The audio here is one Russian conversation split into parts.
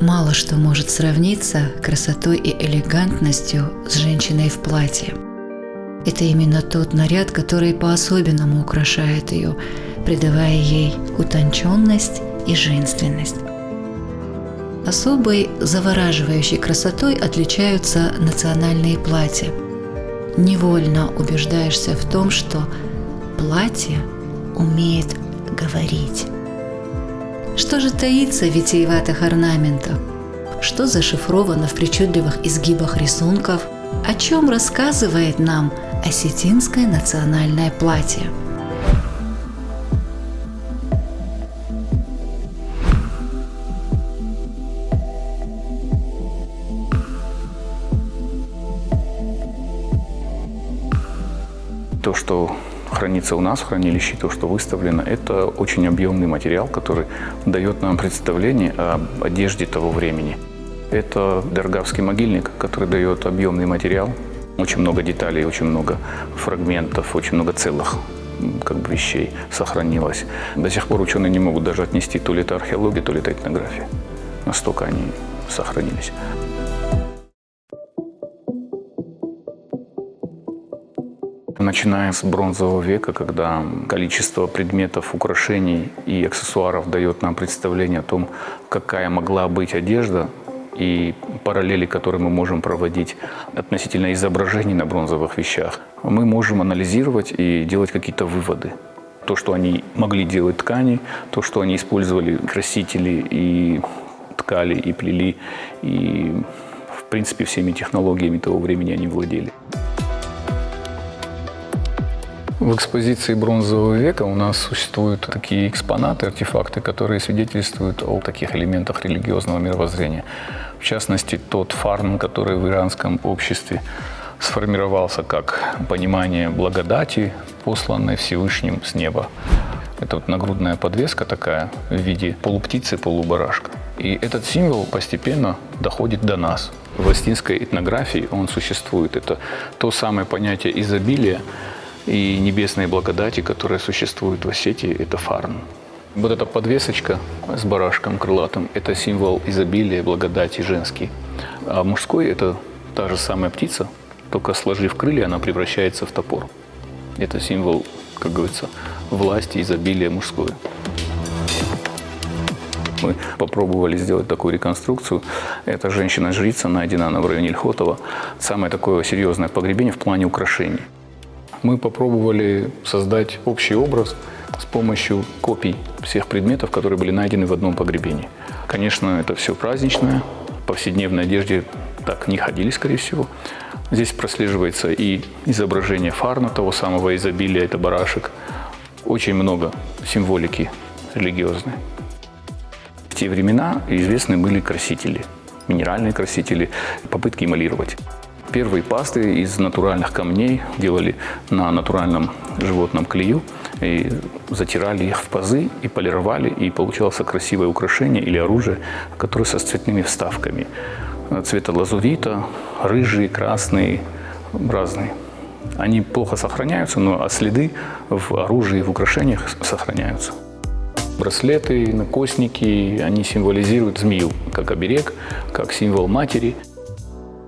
Мало что может сравниться красотой и элегантностью с женщиной в платье. Это именно тот наряд, который по-особенному украшает ее, придавая ей утонченность и женственность. Особой завораживающей красотой отличаются национальные платья. Невольно убеждаешься в том, что платье умеет говорить. Что же таится в витиеватых орнаментах? Что зашифровано в причудливых изгибах рисунков? О чем рассказывает нам осетинское национальное платье? То, что хранится у нас в хранилище, то, что выставлено, это очень объемный материал, который дает нам представление об одежде того времени. Это Даргавский могильник, который дает объемный материал. Очень много деталей, очень много фрагментов, очень много целых вещей сохранилось. До сих пор ученые не могут даже отнести то ли это археология, то ли это этнография. Настолько они сохранились. Начиная с бронзового века, когда количество предметов, украшений и аксессуаров дает нам представление о том, какая могла быть одежда, и параллели, которые мы можем проводить относительно изображений на бронзовых вещах, мы можем анализировать и делать какие-то выводы. То, что они могли делать ткани, то, что они использовали красители и ткали, и плели, и, в принципе, всеми технологиями того времени они владели. В экспозиции бронзового века у нас существуют такие экспонаты, артефакты, которые свидетельствуют о таких элементах религиозного мировоззрения. В частности, тот фарн, который в иранском обществе сформировался как понимание благодати, посланной Всевышним с неба. Это вот нагрудная подвеска такая в виде полуптицы, полубарашка. И этот символ постепенно доходит до нас. В осетинской этнографии он существует. Это то самое понятие изобилия и небесной благодати, которая существует в Осетии, это фарн. Вот эта подвесочка с барашком крылатым – это символ изобилия, благодати женский. А мужской – это та же самая птица, только сложив крылья, она превращается в топор. Это символ, как говорится, власти, изобилия мужское. Мы попробовали сделать такую реконструкцию. Эта женщина-жрица найдена в районе Ильхотова. Самое такое серьезное погребение в плане украшений. Мы попробовали создать общий образ с помощью копий всех предметов, которые были найдены в одном погребении. Конечно, это все праздничное, в повседневной одежде так не ходили, скорее всего. Здесь прослеживается и изображение фарна, того самого изобилия, это барашек. Очень много символики религиозной. В те времена известны были красители, минеральные красители, попытки эмалировать. Первые пасты из натуральных камней делали на натуральном животном клею, и затирали их в пазы и полировали, и получалось красивое украшение или оружие, которое со цветными вставками. Цвета лазурита, рыжие, красные, разные. Они плохо сохраняются, но следы в оружии и в украшениях сохраняются. Браслеты, накосники, они символизируют змею, как оберег, как символ матери.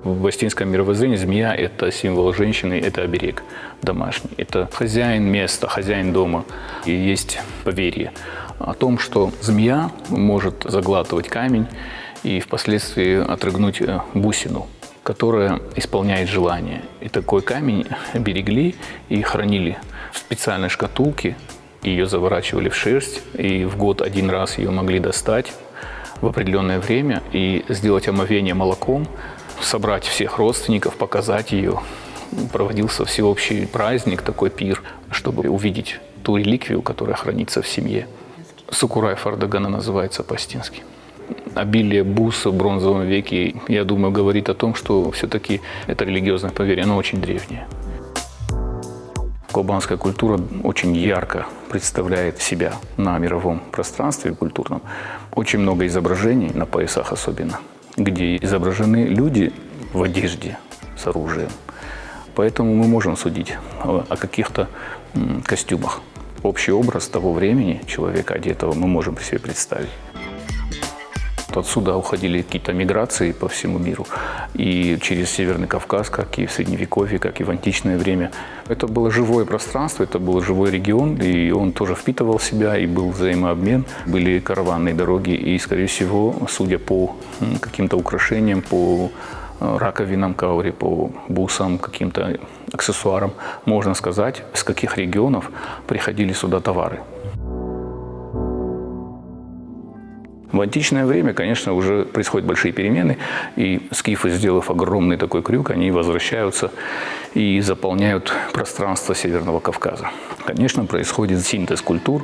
В осетинском мировоззрении змея – это символ женщины, это оберег домашний. Это хозяин места, хозяин дома. И есть поверье о том, что змея может заглатывать камень и впоследствии отрыгнуть бусину, которая исполняет желание. И такой камень берегли и хранили в специальной шкатулке. Ее заворачивали в шерсть, и в год один раз ее могли достать в определенное время и сделать омовение молоком, собрать всех родственников, показать ее. Проводился всеобщий праздник, такой пир, чтобы увидеть ту реликвию, которая хранится в семье. Сукурай Фардагана называется по-осетински. Обилие бус в бронзовом веке, я думаю, говорит о том, что все-таки это религиозное поверье, оно очень древнее. Кубанская культура очень ярко представляет себя на мировом пространстве культурном. Очень много изображений, на поясах особенно, где изображены люди в одежде с оружием. Поэтому мы можем судить о каких-то костюмах. Общий образ того времени человека одетого мы можем себе представить. Отсюда уходили какие-то миграции по всему миру. И через Северный Кавказ, как и в Средневековье, как и в античное время. Это было живое пространство, это был живой регион, и он тоже впитывал в себя, и был взаимообмен. Были караванные дороги, и, скорее всего, судя по каким-то украшениям, по раковинам каури, по бусам, каким-то аксессуарам, можно сказать, с каких регионов приходили сюда товары. В античное время, конечно, уже происходят большие перемены, и скифы, сделав огромный такой крюк, они возвращаются и заполняют пространство Северного Кавказа. Конечно, происходит синтез культур,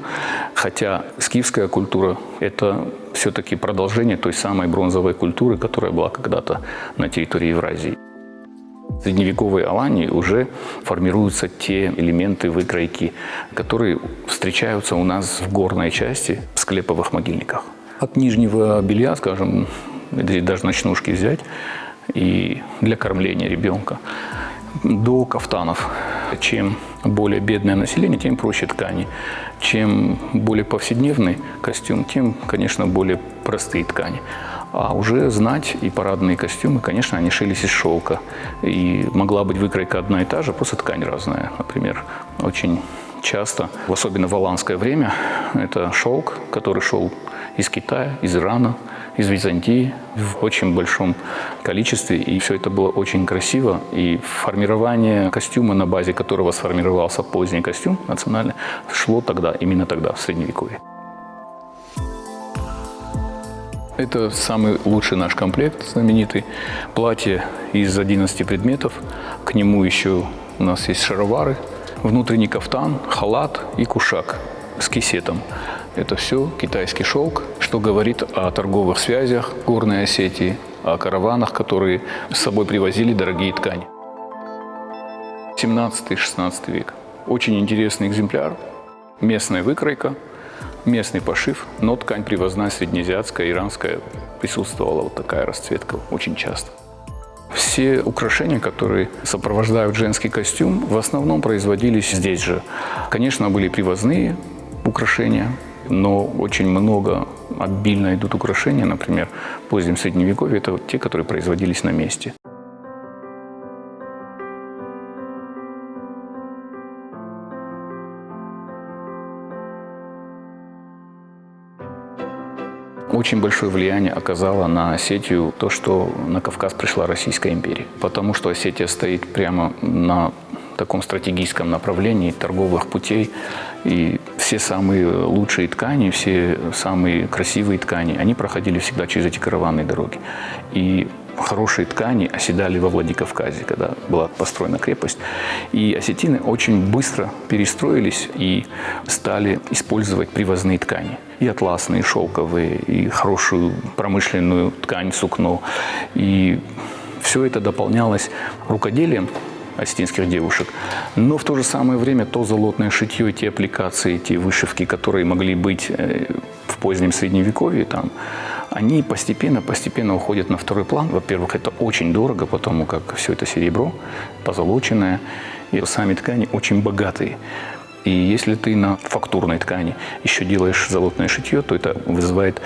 хотя скифская культура – это все-таки продолжение той самой бронзовой культуры, которая была когда-то на территории Евразии. В средневековой Алании уже формируются те элементы выкройки, которые встречаются у нас в горной части в склеповых могильниках. От нижнего белья, скажем, даже ночнушки взять, и для кормления ребенка, до кафтанов. Чем более бедное население, тем проще ткани. Чем более повседневный костюм, тем, конечно, более простые ткани. А уже знать и парадные костюмы, конечно, они шились из шелка. И могла быть выкройка одна и та же, просто ткань разная. Например, очень часто, особенно в аланское время, это шелк, который шел из Китая, из Ирана, из Византии в очень большом количестве. И все это было очень красиво. И формирование костюма, на базе которого сформировался поздний костюм национальный, шло тогда, именно тогда, в Средневековье. Это самый лучший наш комплект, знаменитый. Платье из 11 предметов. К нему еще у нас есть шаровары, внутренний кафтан, халат и кушак с кисетом. Это все китайский шелк, что говорит о торговых связях Горной Осетии, о караванах, которые с собой привозили дорогие ткани. 17-16 век. Очень интересный экземпляр. Местная выкройка, местный пошив, но ткань привозная, среднеазиатская, иранская. Присутствовала вот такая расцветка очень часто. Все украшения, которые сопровождают женский костюм, в основном производились здесь же. Конечно, были привозные украшения, но очень много, обильно идут украшения, например, в позднем Средневековье, это вот те, которые производились на месте. Очень большое влияние оказало на Осетию то, что на Кавказ пришла Российская империя. Потому что Осетия стоит прямо на таком стратегическом направлении торговых путей. И все самые лучшие ткани, все самые красивые ткани, они проходили всегда через эти караванные дороги. И хорошие ткани оседали во Владикавказе, когда была построена крепость. И осетины очень быстро перестроились и стали использовать привозные ткани. И атласные, и шелковые, и хорошую промышленную ткань, сукно. И все это дополнялось рукоделием осетинских девушек. Но в то же самое время то золотное шитье, те аппликации, те вышивки, которые могли быть в позднем Средневековье, там, они постепенно уходят на второй план. Во-первых, это очень дорого, потому как все это серебро, позолоченное, и сами ткани очень богатые. И если ты на фактурной ткани еще делаешь золотное шитье, то это вызывает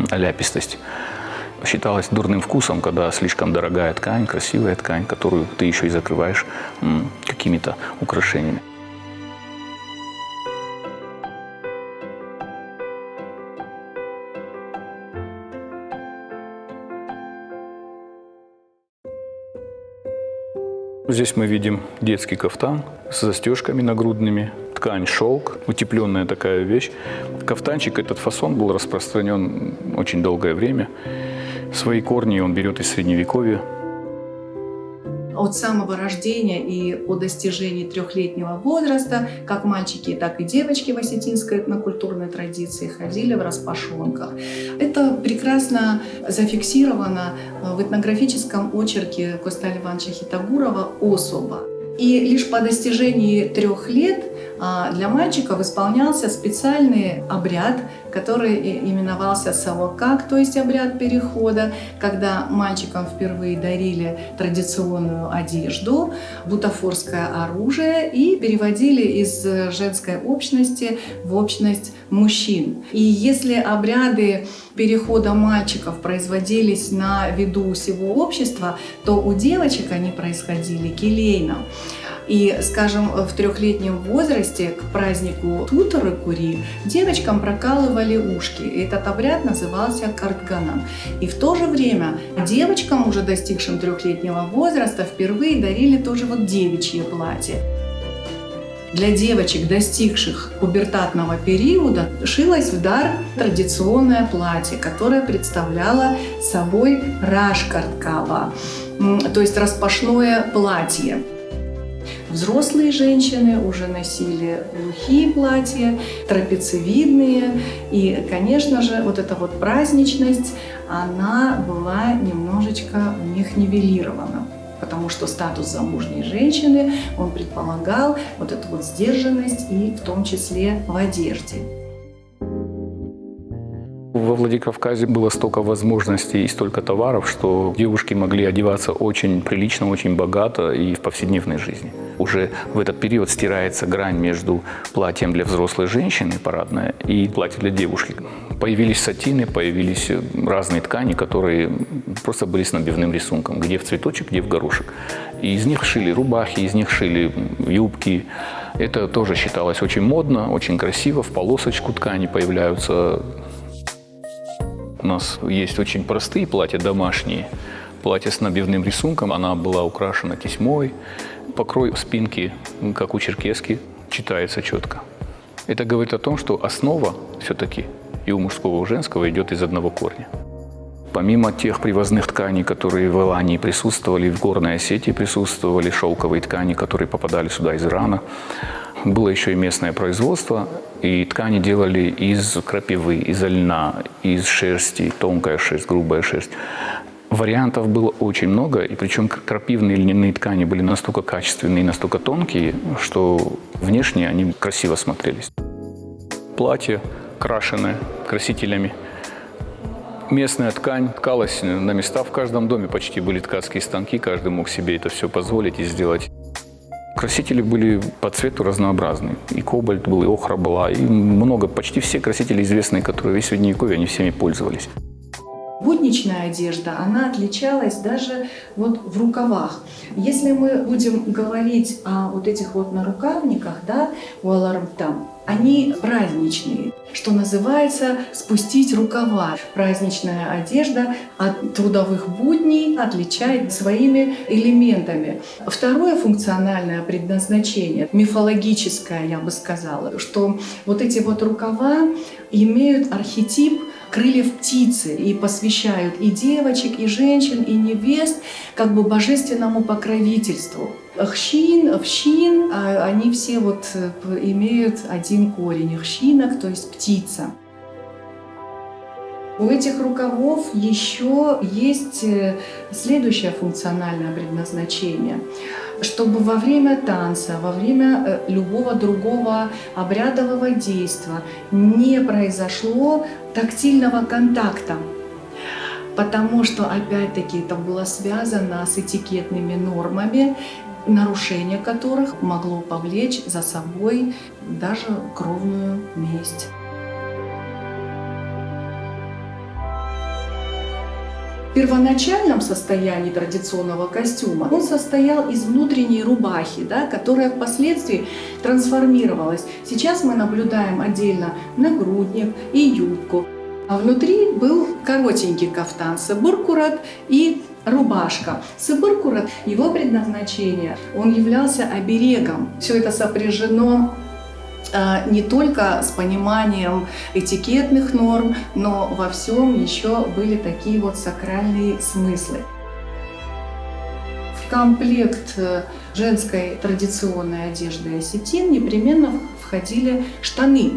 оляпистость. Считалось дурным вкусом, когда слишком дорогая ткань, красивая ткань, которую ты еще и закрываешь какими-то украшениями. Здесь мы видим детский кафтан с застежками нагрудными, ткань шелк, утепленная такая вещь. Кафтанчик, этот фасон был распространен очень долгое время. Свои корни он берет из Средневековья. От самого рождения и по достижении 3-летнего возраста, как мальчики, так и девочки в осетинской этнокультурной традиции ходили в распашонках. Это прекрасно зафиксировано в этнографическом очерке Косталя Ивановича Хитагурова «Особа». И лишь по достижении 3 лет для мальчиков исполнялся специальный обряд, который именовался савокак, то есть обряд перехода, когда мальчикам впервые дарили традиционную одежду, бутафорское оружие и переводили из женской общности в общность мужчин. И если обряды перехода мальчиков производились на виду всего общества, то у девочек они происходили келейно. И, скажем, в 3-летнем возрасте к празднику Туторы-Кури девочкам прокалывали ушки. Этот обряд назывался картганом. И в то же время девочкам, уже достигшим 3-летнего возраста, впервые дарили тоже девичье платье. Для девочек, достигших пубертатного периода, шилось в дар традиционное платье, которое представляло собой рашкарткава, то есть распашное платье. Взрослые женщины уже носили глухие платья, трапециевидные. И, конечно же, эта праздничность, она была немножечко у них нивелирована. Потому что статус замужней женщины, он предполагал эту сдержанность и в том числе в одежде. Во Владикавказе было столько возможностей и столько товаров, что девушки могли одеваться очень прилично, очень богато и в повседневной жизни. Уже в этот период стирается грань между платьем для взрослой женщины, парадное, и платьем для девушки. Появились сатины, появились разные ткани, которые просто были с набивным рисунком, где в цветочек, где в горошек. И из них шили рубахи, из них шили юбки. Это тоже считалось очень модно, очень красиво, в полосочку ткани появляются. У нас есть очень простые платья, домашние. Платье с набивным рисунком, она была украшена тесьмой. Покрой спинки, как у черкески, читается четко. Это говорит о том, что основа все-таки и у мужского, и у женского идет из одного корня. Помимо тех привозных тканей, которые в Алании присутствовали, в Горной Осетии присутствовали, шелковые ткани, которые попадали сюда из Ирана, было еще и местное производство, и ткани делали из крапивы, из льна, из шерсти, тонкая шерсть, грубая шерсть. Вариантов было очень много, и причем крапивные льняные ткани были настолько качественные, настолько тонкие, что внешне они красиво смотрелись. Платье крашеное красителями. Местная ткань ткалась на места. В каждом доме почти были ткацкие станки, каждый мог себе это все позволить и сделать. Красители были по цвету разнообразные. И кобальт был, и охра была, и много. Почти все красители известные, которые в Средневековье, они всеми пользовались. Будничная одежда, она отличалась даже в рукавах. Если мы будем говорить о этих нарукавниках, уалармтам, они праздничные, что называется спустить рукава. Праздничная одежда от трудовых будней отличает своими элементами. Второе функциональное предназначение, мифологическое, я бы сказала, что эти рукава имеют архетип крыльев птицы и посвящают и девочек, и женщин, и невест божественному покровительству. Хщин, вщин, они все имеют один корень. Хщинок, то есть птица. У этих рукавов еще есть следующее функциональное предназначение. Чтобы во время танца, во время любого другого обрядового действия не произошло тактильного контакта. Потому что, опять-таки, это было связано с этикетными нормами, нарушение которых могло повлечь за собой даже кровную месть. В первоначальном состоянии традиционного костюма он состоял из внутренней рубахи, которая впоследствии трансформировалась. Сейчас мы наблюдаем отдельно нагрудник и юбку. А внутри был коротенький кафтан, сыбыр-курат и рубашка. Сыбыр-курат, его предназначение, он являлся оберегом. Все это сопряжено не только с пониманием этикетных норм, но во всем еще были такие сакральные смыслы. В комплект женской традиционной одежды осетин непременно входили штаны.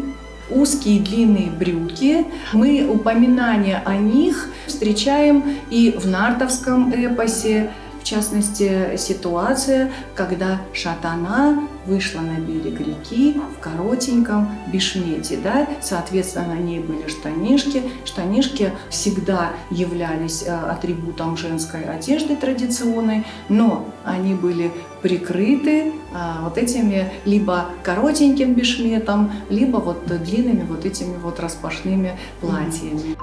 Узкие длинные брюки. Мы упоминания о них встречаем и в нартовском эпосе. В частности, ситуация, когда шатана вышла на берег реки в коротеньком бешмете, да? Соответственно, на ней были штанишки. Штанишки всегда являлись атрибутом женской одежды традиционной, но они были прикрыты вот этими либо коротеньким бешметом, либо вот длинными вот этими вот распашными платьями.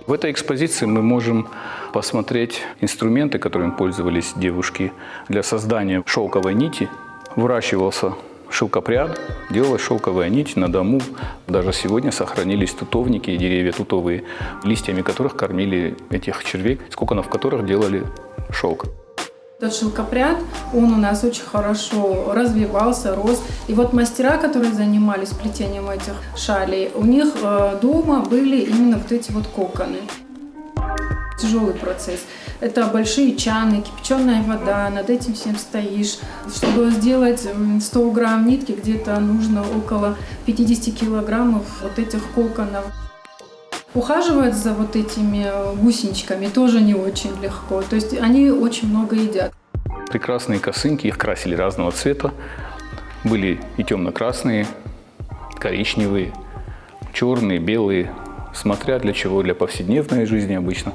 В этой экспозиции мы можем посмотреть инструменты, которыми пользовались девушки для создания шелковой нити. Выращивался шелкопряд, делалась шелковая нить на дому. Даже сегодня сохранились тутовники и деревья тутовые, листьями которых кормили этих червей, с коконов которых делали шелк. Этот шелкопряд, он у нас очень хорошо развивался, рос. И вот мастера, которые занимались плетением этих шалей, у них дома были именно вот эти вот коконы. Тяжелый процесс. Это большие чаны, кипяченая вода, над этим всем стоишь. Чтобы сделать 100 грамм нитки, где-то нужно около 50 килограммов вот этих коконов. Ухаживать за вот этими гусеничками тоже не очень легко, то есть они очень много едят. Прекрасные косынки, их красили разного цвета. Были и темно-красные, коричневые, черные, белые, смотря для чего, для повседневной жизни обычно,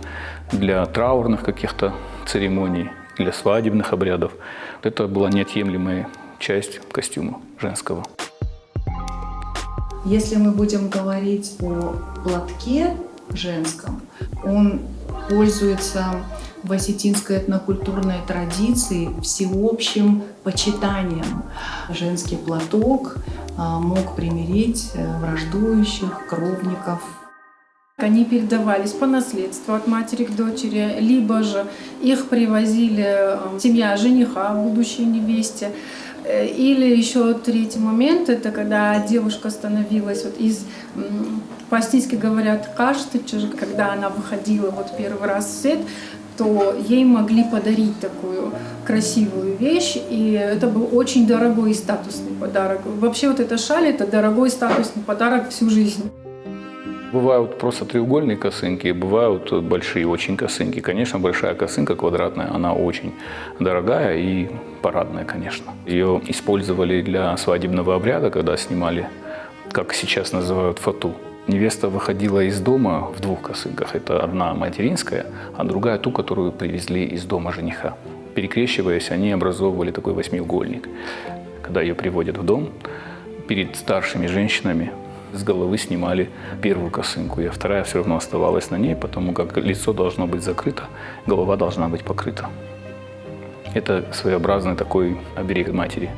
для траурных каких-то церемоний, для свадебных обрядов. Это была неотъемлемая часть костюма женского. Если мы будем говорить о платке женском, он пользуется в осетинской этнокультурной традиции всеобщим почитанием. Женский платок мог примирить враждующих, кровников. Они передавались по наследству от матери к дочери, либо же их привозили семья жениха, будущей невесте. Или еще третий момент, это когда девушка становилась вот из, по-астински говорят, каштыча, когда она выходила вот первый раз в свет, то ей могли подарить такую красивую вещь, и это был очень дорогой и статусный подарок. Вообще вот эта шаль – это дорогой статусный подарок всю жизнь. Бывают просто треугольные косынки, бывают большие очень косынки. Конечно, большая косынка квадратная, она очень дорогая и парадная, конечно. Ее использовали для свадебного обряда, когда снимали, как сейчас называют, фату. Невеста выходила из дома в двух косынках. Это одна материнская, а другая ту, которую привезли из дома жениха. Перекрещиваясь, они образовывали такой восьмиугольник. Когда ее приводят в дом, перед старшими женщинами с головы снимали первую косынку, а вторая все равно оставалась на ней, потому как лицо должно быть закрыто, голова должна быть покрыта. Это своеобразный такой оберег матери.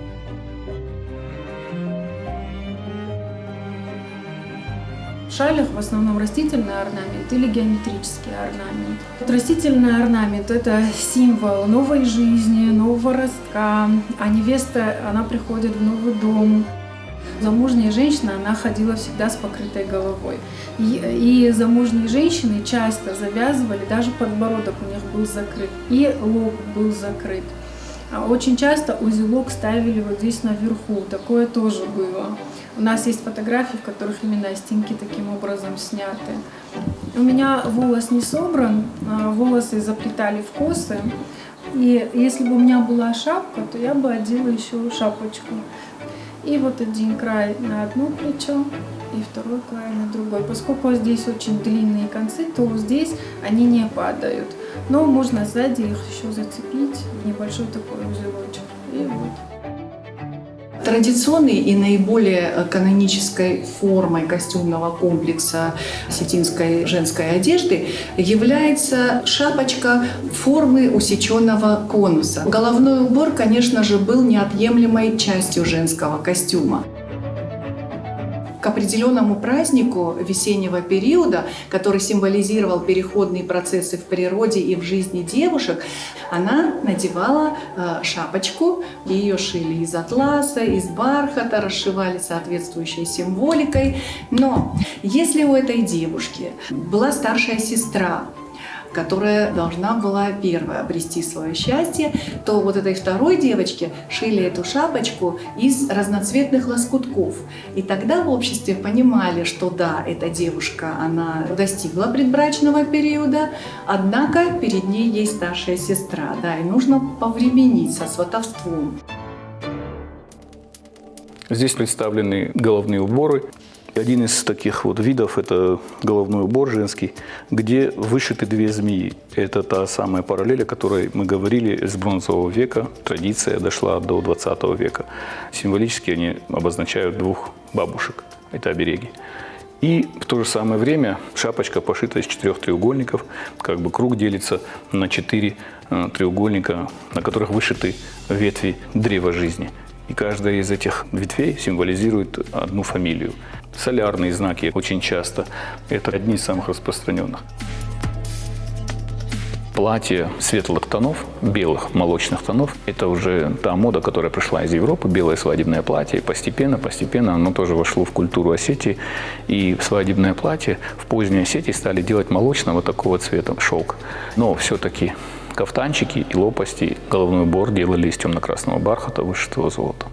В шалях в основном растительный орнамент или геометрический орнамент. Растительный орнамент – это символ новой жизни, нового ростка, а невеста, она приходит в новый дом. Замужняя женщина, она ходила всегда с покрытой головой. И замужние женщины часто завязывали, даже подбородок у них был закрыт, и лоб был закрыт. Очень часто узелок ставили вот здесь наверху, такое тоже было. У нас есть фотографии, в которых именно астинки таким образом сняты. У меня волос не собран, волосы заплетали в косы. И если бы у меня была шапка, то я бы одела еще шапочку. И вот один край на одно плечо, и второй край на другой. Поскольку здесь очень длинные концы, то здесь они не падают. Но можно сзади их еще зацепить в небольшой такой узелочек. И вот. Традиционной и наиболее канонической формой костюмного комплекса осетинской женской одежды является шапочка формы усеченного конуса. Головной убор, конечно же, был неотъемлемой частью женского костюма. К определенному празднику весеннего периода, который символизировал переходные процессы в природе и в жизни девушек, она надевала шапочку. Ее шили из атласа, из бархата, расшивали соответствующей символикой. Но если у этой девушки была старшая сестра, которая должна была первая обрести свое счастье, то вот этой второй девочке шили эту шапочку из разноцветных лоскутков. И тогда в обществе понимали, что да, эта девушка, она достигла предбрачного периода, однако перед ней есть старшая сестра, да, и нужно повременить со сватовством. Здесь представлены головные уборы. Один из таких вот видов – это головной убор женский, где вышиты две змеи. Это та самая параллель, о которой мы говорили с бронзового века. Традиция дошла до 20 века. Символически они обозначают двух бабушек. Это обереги. И в то же самое время шапочка пошита из 4 треугольников. Как бы круг делится на 4 треугольника, на которых вышиты ветви древа жизни. И каждая из этих ветвей символизирует одну фамилию. Солярные знаки очень часто – это одни из самых распространенных. Платье светлых тонов, белых, молочных тонов – это уже та мода, которая пришла из Европы, белое свадебное платье. Постепенно оно тоже вошло в культуру Осетии. И свадебное платье в поздней Осетии стали делать молочного такого цвета, шелк. Но все-таки кафтанчики и лопасти, головной убор делали из темно-красного бархата, вышитого золотом.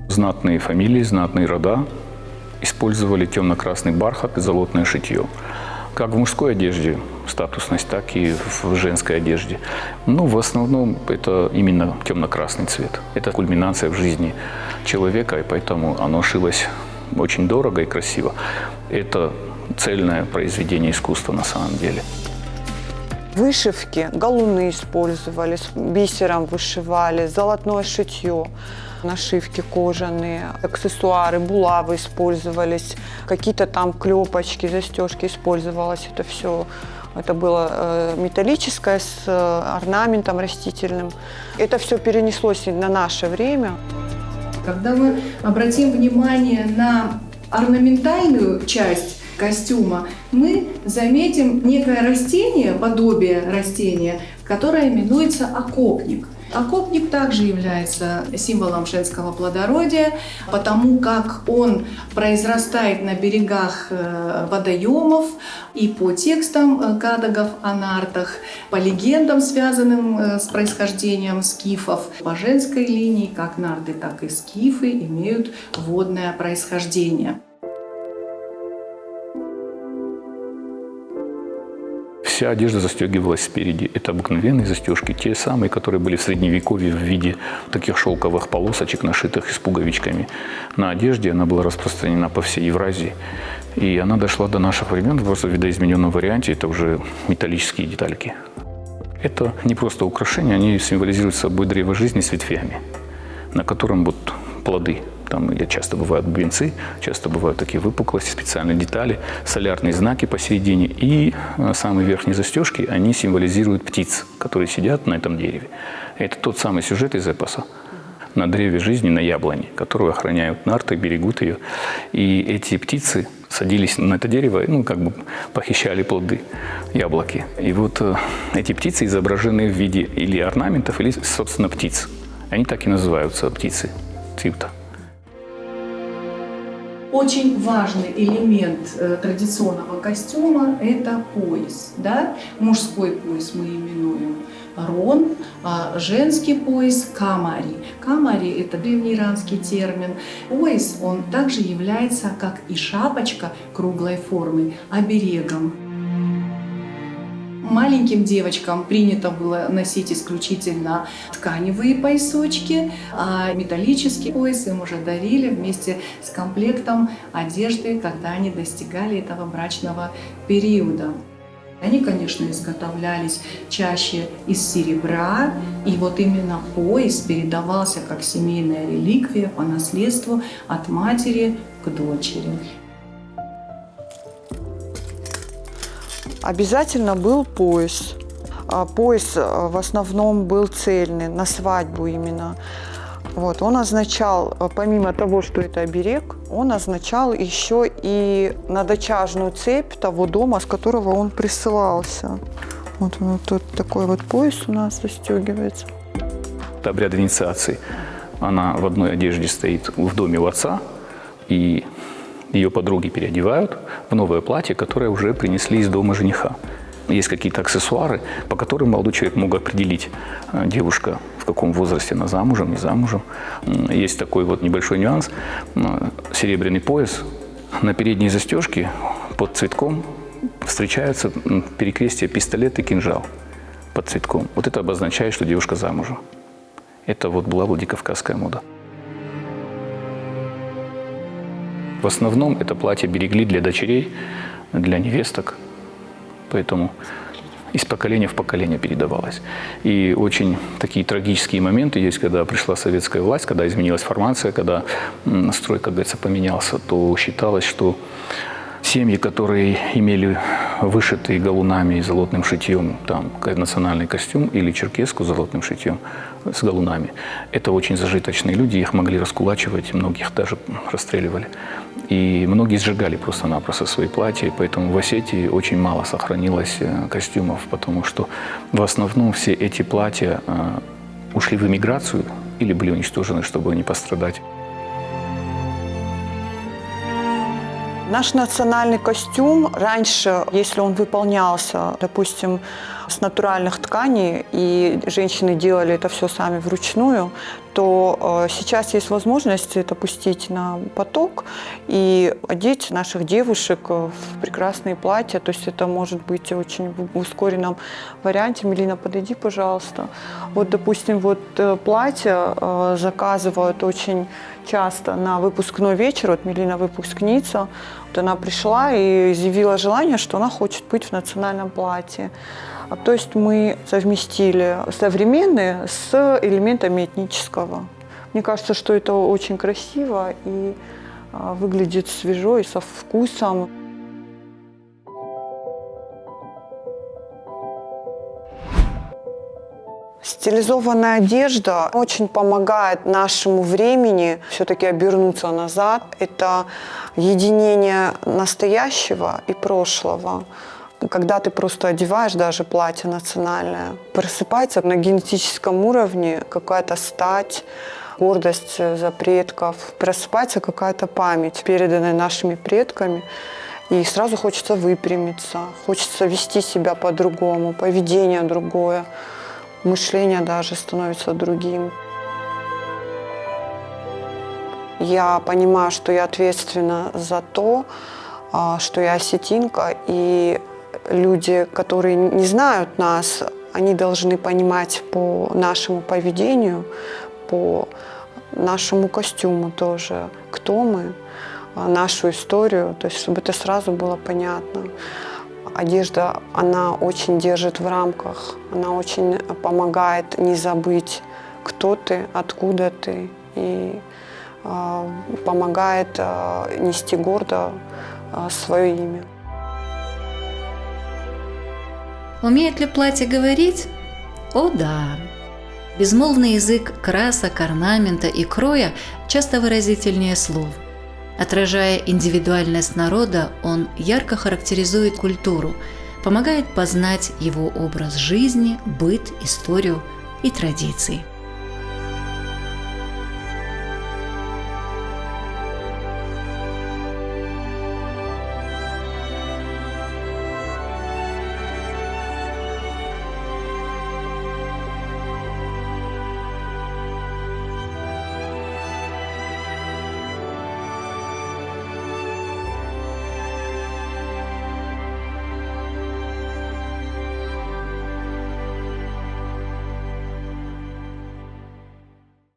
Знатные фамилии, знатные рода использовали темно-красный бархат и золотное шитье. Как в мужской одежде статусность, так и в женской одежде. Но в основном это именно темно-красный цвет. Это кульминация в жизни человека, и поэтому оно шилось очень дорого и красиво. Это цельное произведение искусства на самом деле. Вышивки, галуны использовались, бисером вышивали, золотное шитье, нашивки кожаные, аксессуары, булавы использовались, какие-то там клепочки, застежки использовалось. Это все, это было металлическое с орнаментом растительным. Это все перенеслось на наше время. Когда мы обратим внимание на орнаментальную часть костюма, мы заметим некое растение, подобие растения, которое именуется окопник. Окопник также является символом женского плодородия, потому как он произрастает на берегах водоемов и по текстам кадагов о нартах, по легендам, связанным с происхождением скифов. По женской линии как нарты, так и скифы имеют водное происхождение. Вся одежда застегивалась спереди. Это обыкновенные застежки, те самые, которые были в Средневековье в виде таких шелковых полосочек, нашитых с пуговичками. На одежде она была распространена по всей Евразии. И она дошла до наших времен в просто видоизмененном варианте. Это уже металлические детальки. Это не просто украшения, они символизируют собой древо жизни с ветвями, на котором вот плоды. Там часто бывают бубенцы, часто бывают такие выпуклости, специальные детали, солярные знаки посередине. И самые верхние застежки, они символизируют птиц, которые сидят на этом дереве. Это тот самый сюжет из эпоса. На древе жизни, на яблоне, которую охраняют нарты, берегут ее. И эти птицы садились на это дерево, как бы похищали плоды, яблоки. И вот эти птицы изображены в виде или орнаментов, или, собственно, птиц. Они так и называются птицы цвета. Очень важный элемент традиционного костюма – это пояс. Да? Мужской пояс мы именуем рон, а женский пояс – камари. Камари – это древнеиранский термин. Пояс, он также является, как и шапочка круглой формы, оберегом. Маленьким девочкам принято было носить исключительно тканевые поясочки, а металлический пояс им уже дарили вместе с комплектом одежды, когда они достигали этого брачного периода. Они, конечно, изготовлялись чаще из серебра, и вот именно пояс передавался как семейная реликвия по наследству от матери к дочери. Обязательно был пояс. Пояс в основном был цельный, на свадьбу именно. Вот. Он означал, помимо того, что это оберег, он означал еще и надочажную цепь того дома, с которого он присылался. Вот тут такой вот пояс у нас застегивается. Это обряд инициации. Она в одной одежде стоит в доме у отца, и ее подруги переодевают в новое платье, которое уже принесли из дома жениха. есть какие-то аксессуары, по которым молодой человек мог определить, девушка в каком возрасте, она замужем, не замужем. Есть такой вот небольшой нюанс. Серебряный пояс, на передней застежке под цветком встречаются перекрестие пистолет и кинжал под цветком. Вот это обозначает, что девушка замужем. Это вот была владикавказская мода. В основном это платье берегли для дочерей, для невесток, поэтому из поколения в поколение передавалось. И очень такие трагические моменты есть, когда пришла советская власть, когда изменилась формация, когда строй, как говорится, поменялся, то считалось, что семьи, которые имели вышитый галунами и золотным шитьем там, национальный костюм или черкеску с золотным шитьем с галунами, это очень зажиточные люди, их могли раскулачивать, многих даже расстреливали. И многие сжигали просто-напросто свои платья, и поэтому в Осетии очень мало сохранилось костюмов, потому что в основном все эти платья ушли в эмиграцию или были уничтожены, чтобы не пострадать. Наш национальный костюм раньше, если он выполнялся, допустим, с натуральных тканей, и женщины делали это все сами вручную, то сейчас есть возможность это пустить на поток и одеть наших девушек в прекрасные платья. То есть это может быть очень в ускоренном варианте. Мелина, подойди, пожалуйста. Вот, допустим, вот платье заказывают очень часто на выпускной вечер. Вот Мелина выпускница. Вот она пришла и изъявила желание, что она хочет быть в национальном платье. То есть мы совместили современные с элементами этнического. Мне кажется, что это очень красиво и выглядит свежо и со вкусом. Стилизованная одежда очень помогает нашему времени все-таки обернуться назад. Это единение настоящего и прошлого. Когда ты просто одеваешь даже платье национальное, просыпается на генетическом уровне какая-то стать, гордость за предков, просыпается какая-то память, переданная нашими предками, и сразу хочется выпрямиться, хочется вести себя по-другому, поведение другое, мышление даже становится другим. Я понимаю, что я ответственна за то, что я осетинка, и люди, которые не знают нас, они должны понимать по нашему поведению, по нашему костюму тоже, кто мы, нашу историю, то есть чтобы это сразу было понятно. Одежда, она очень держит в рамках, она очень помогает не забыть, кто ты, откуда ты, и помогает нести гордо свое имя. Умеет ли платье говорить? О да! Безмолвный язык красок, орнамента и кроя часто выразительнее слов. Отражая индивидуальность народа, он ярко характеризует культуру, помогает познать его образ жизни, быт, историю и традиции.